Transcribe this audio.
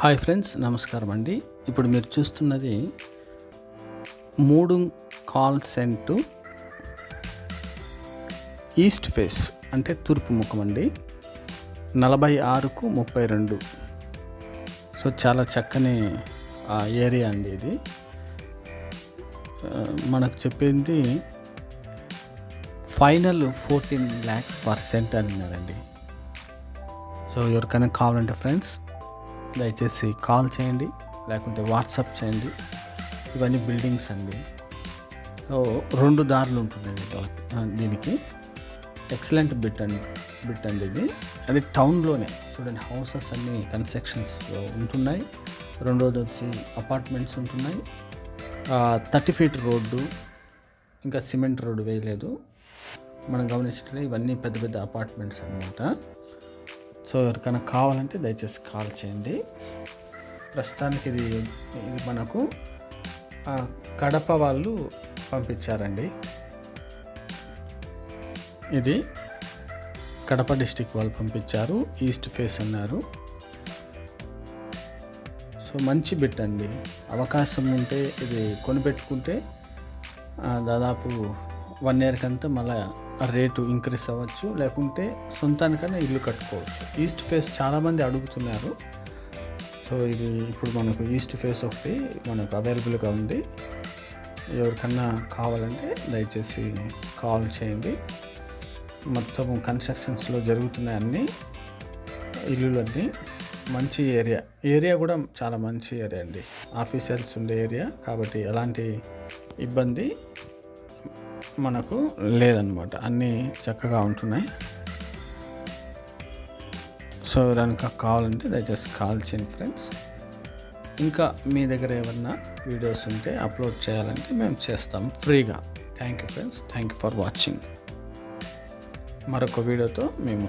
Hi friends, నమస్కారం అండి. ఇప్పుడు మీరు చూస్తున్నది 3 కాల్ సెంటు ఈస్ట్ ఫేస్ అంటే తూర్పు ముఖం అండి. 46కు 32. సో చాలా చక్కని ఏరియా అండి ఇది. మనకు చెప్పింది ఫైనల్ 14 lakhs పర్ సెంట్ అన్నారండి. సో ఎవరికైనా కావాలంటే ఫ్రెండ్స్ దయచేసి కాల్ చేయండి, లేకుంటే వాట్సాప్ చేయండి. ఇవన్నీ బిల్డింగ్స్ అండి. సో 2 దారులు ఉంటున్నాయి దీనికి. ఎక్సలెంట్ బిట్ అండి ఇది. అది టౌన్లోనే చూడండి, హౌసెస్ అన్నీ కన్స్ట్రక్షన్స్లో ఉంటున్నాయి. రెండోది వచ్చి అపార్ట్మెంట్స్ ఉంటున్నాయి. 30 feet రోడ్డు, ఇంకా సిమెంట్ రోడ్డు వేయలేదు. మనం గమనించినట్లయితే ఇవన్నీ పెద్ద పెద్ద అపార్ట్మెంట్స్ అన్నమాట. సో ఎవరికైనా కావాలంటే దయచేసి కాల్ చేయండి. ప్రస్తుతానికి ఇది మనకు కడప వాళ్ళు పంపించారండి. ఇది కడప డిస్టిక్ వాళ్ళు పంపించారు. ఈస్ట్ ఫేస్ అన్నారు. సో మంచి బిట్ అండి. అవకాశం ఉంటే ఇది కొనిపెట్టుకుంటే దాదాపు 1 year కంతా మళ్ళీ రేటు ఇంక్రీస్ అవ్వచ్చు, లేకుంటే సొంతానికన్నా ఇల్లు కట్టుకోవచ్చు. ఈస్ట్ ఫేస్ చాలామంది అడుగుతున్నారు. సో ఇది ఇప్పుడు మనకు ఈస్ట్ ఫేస్ ఒకటి మనకు అవైలబుల్గా ఉంది. ఎవరికన్నా కావాలంటే దయచేసి కాల్ చేయండి. మొత్తం కన్స్ట్రక్షన్స్లో జరుగుతున్నాయి అన్నీ ఇల్లులన్నీ. మంచి ఏరియా కూడా చాలా మంచి ఏరియా అండి. ఆఫీసర్స్ ఉండే ఏరియా కాబట్టి ఎలాంటి ఇబ్బంది మనకు లేదన్నమాట. అన్నీ చక్కగా ఉంటున్నాయి. సో కనుక కావాలంటే దయచేసి కాల్ చేయండి ఫ్రెండ్స్. ఇంకా మీ దగ్గర ఏమన్నా వీడియోస్ ఉంటే అప్లోడ్ చేయాలంటే మేము చేస్తాం ఫ్రీగా. Thank you friends, thank you for watching. మరొక వీడియోతో మేము